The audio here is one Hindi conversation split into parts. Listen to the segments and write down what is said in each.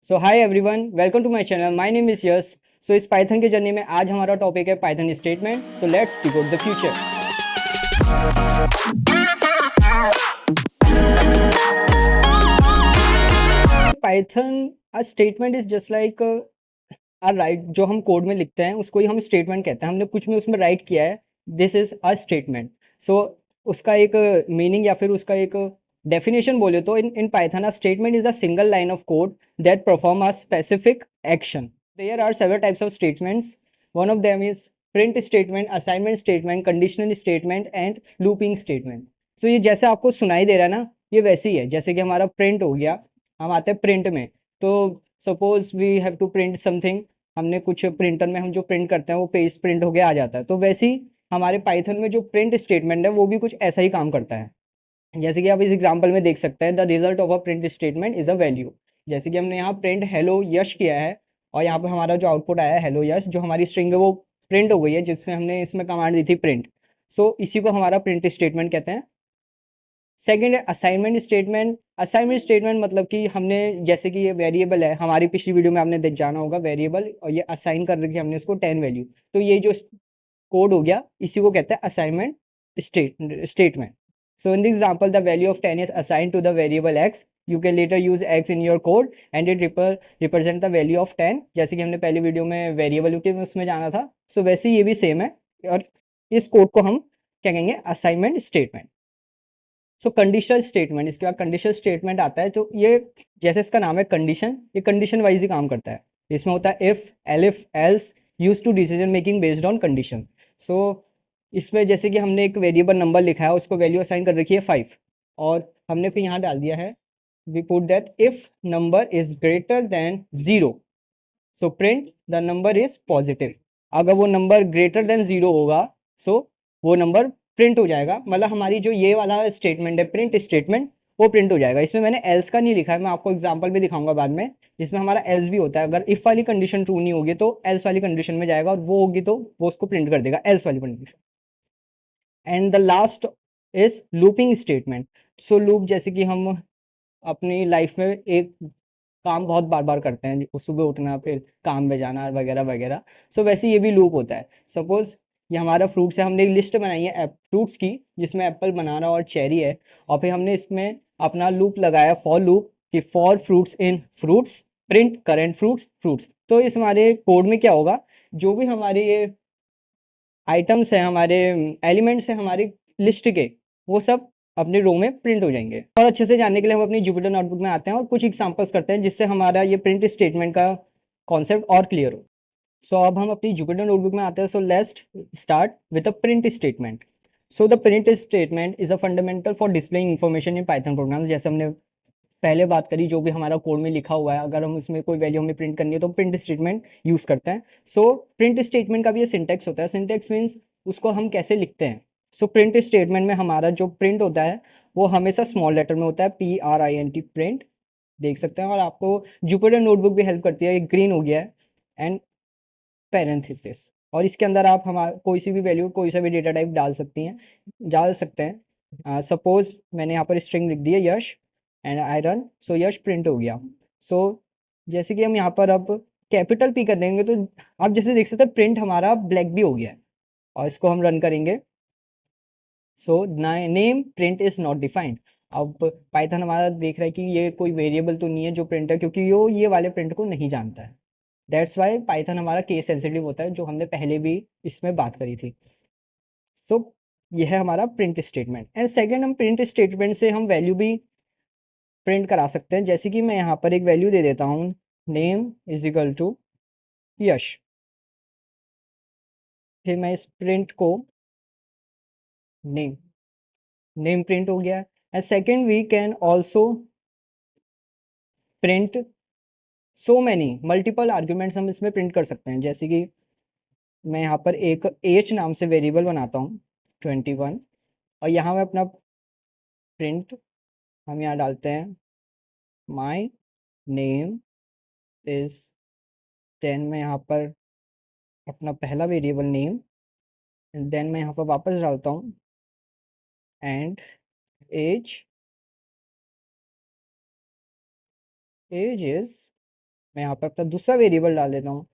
So hi everyone, welcome to my channel. My name is Yash. So इस पाइथन के जर्नी में आज हमारा टॉपिक है Python statement. So let's decode the future. Python a statement is just like a right. जो हम कोड में लिखते हैं उसको ही हम स्टेटमेंट कहते हैं। हमने कुछ में उसमें राइट किया है, दिस इज अ स्टेटमेंट। सो उसका एक मीनिंग या फिर उसका एक डेफिनेशन बोले तो in Python a statement is a single line of code that perform a specific action. There are several types of statements. One of them is print statement, assignment statement, conditional statement and looping statement. So ये जैसे आपको सुनाई दे रहा है ना, ये वैसे ही है जैसे कि हमारा प्रिंट हो गया। हम आते हैं प्रिंट में। तो suppose we have to print something. हमने कुछ प्रिंटर में हम जो प्रिंट करते हैं वो पेज प्रिंट होके आ जाता है। तो वैसे ही हमारे पाइथन में जो प्रिंट स्टेटमेंट है वो भी कुछ ऐसा ही काम करता है। जैसे कि आप इस एग्जांपल में देख सकते हैं, the result of a print statement is a value. जैसे कि हमने यहाँ प्रिंट हेलो यश किया है और यहाँ पे हमारा जो आउटपुट आया है हेलो यश, जो हमारी स्ट्रिंग है वो प्रिंट हो गई है जिसमें हमने इसमें कमांड दी थी प्रिंट। सो इसी को हमारा प्रिंट स्टेटमेंट कहते हैं। सेकंड है असाइनमेंट स्टेटमेंट। असाइनमेंट स्टेटमेंट मतलब कि हमने, जैसे कि ये वेरिएबल है, हमारी पिछली वीडियो में आपने जाना होगा वेरिएबल, और ये असाइन कर रखी है हमने इसको 10 वैल्यू। तो ये जो कोड हो गया इसी को कहते हैं assignment statement. So in this example the value of 10 is assigned to the variable x। You can later use x in your code and it represent the value of 10। जैसे कि हमने पहली वीडियो में वेरिएबल के उसमें जाना था। सो वैसे ये भी सेम है और इस कोड को हम क्या कहेंगे, असाइनमेंट स्टेटमेंट। सो कंडीशनल स्टेटमेंट, इसके बाद कंडीशनल स्टेटमेंट आता है। तो ये जैसे इसका नाम है कंडीशन, ये कंडीशन वाइज ही काम करता है। इसमें होता है if, elif, else, use to decision making based on condition. So इसमें जैसे कि हमने एक वेरिएबल नंबर लिखा है, उसको वैल्यू असाइन कर रखी है 5, और हमने फिर यहाँ डाल दिया है we put that if number is greater than 0, so print the number is positive. अगर वो नंबर ग्रेटर देन 0 होगा, सो वो नंबर प्रिंट हो जाएगा। मतलब हमारी जो ये वाला स्टेटमेंट है प्रिंट स्टेटमेंट, वो प्रिंट हो जाएगा। इसमें मैंने एल्स का नहीं लिखा है, मैं आपको एग्जांपल भी दिखाऊंगा बाद में। इसमें हमारा एल्स भी होता है। अगर इफ वाली कंडीशन ट्रू नहीं होगी तो एल्स वाली कंडीशन में जाएगा, और वो होगी तो वो उसको प्रिंट कर देगा एल्स वाली condition. And the last is looping statement. So loop, जैसे कि हम अपनी लाइफ में एक काम बहुत बार बार करते हैं, सुबह उठना फिर काम में जाना वगैरह वगैरह। सो वैसे ये भी लूप होता है। सपोज ये हमारा फ्रूट्स है, हमने एक लिस्ट बनाई है फ्रूट्स की जिसमें एप्पल, बनाना और चेरी है, और फिर हमने इसमें अपना लूप लगाया फॉर लूप कि for fruits in fruits print current fruits fruits. तो इस हमारे कोड में क्या होगा, जो भी हमारे ये आइटम्स हैं, हमारे एलिमेंट्स हैं हमारी लिस्ट के, वो सब अपने रो में प्रिंट हो जाएंगे। और अच्छे से जानने के लिए हम अपनी जुपिटर नोटबुक में आते हैं और कुछ एग्जांपल्स करते हैं जिससे हमारा ये प्रिंट स्टेटमेंट का कॉन्सेप्ट और क्लियर हो। सो अब हम अपनी जुपिटर नोटबुक में आते हैं। So let's start with a print statement. So the print statement is a fundamental for displaying information in Python programs. जैसे हमने पहले बात करी, जो भी हमारा कोड में लिखा हुआ है, अगर हम उसमें कोई वैल्यू हमें प्रिंट करनी है तो प्रिंट स्टेटमेंट यूज करते हैं। सो प्रिंट स्टेटमेंट का भी ये सिंटेक्स होता है। सिंटेक्स मीन्स उसको हम कैसे लिखते हैं। सो प्रिंट स्टेटमेंट में हमारा जो प्रिंट होता है वो हमेशा स्मॉल लेटर में होता है, PRINT प्रिंट, देख सकते हैं। और आपको जुपिटर नोटबुक भी हेल्प करती है, ग्रीन हो गया है, एंड पैरेंथेसिस। और इसके अंदर आप हमारा कोई सी भी वैल्यू, कोई सा भी डेटा टाइप डाल सकते हैं। सपोज मैंने यहाँ पर स्ट्रिंग लिख दी है Yash and I run, so Yash print हो गया। सो जैसे कि हम यहाँ पर अब कैपिटल P कर देंगे तो आप जैसे देख सकते हैं प्रिंट हमारा ब्लैक भी हो गया है। और इसको हम रन करेंगे। So name print is not defined. अब पाइथन हमारा देख रहा है कि ये कोई वेरिएबल तो नहीं है जो प्रिंट है, क्योंकि वो ये वाले प्रिंट को नहीं जानता है। दैट्स वाई पाइथन हमारा केस सेंसिटिव होता है, जो हमने पहले भी इसमें बात करी थी। सो ये है हमारा प्रिंट स्टेटमेंट। एंड सेकेंड, हम प्रिंट स्टेटमेंट से हम वैल्यू भी प्रिंट करा सकते हैं। जैसे कि मैं यहाँ पर एक वैल्यू दे देता हूँ, नेम इज इक्वल टू यश। फिर मैं इस प्रिंट को नेम नेम प्रिंट हो गया। And second, we can also print so many multiple arguments हम इसमें प्रिंट कर सकते हैं। जैसे कि मैं यहाँ पर एक एच नाम से वेरिएबल बनाता हूँ 21, और यहाँ मैं अपना प्रिंट हम यहाँ डालते हैं माई नेम इज 10। मैं यहाँ पर अपना पहला वेरिएबल नेम, देन मैं यहाँ पर वापस डालता हूँ एंड एज इज मैं यहाँ पर अपना दूसरा वेरिएबल डाल देता हूँ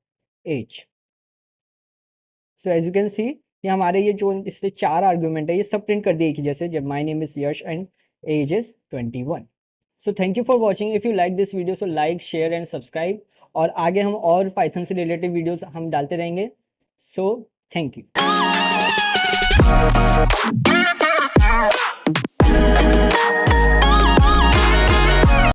age. So as you can see ये हमारे ये जो इससे 4 आर्ग्यूमेंट है ये सब प्रिंट कर दिए एक ही जैसे, जब my name is Yash and age is 21। So thank you for watching. If you like this video so like share and subscribe, और आगे हम और पाइथन से रिलेटेड वीडियोस हम डालते रहेंगे। सो थैंक यू।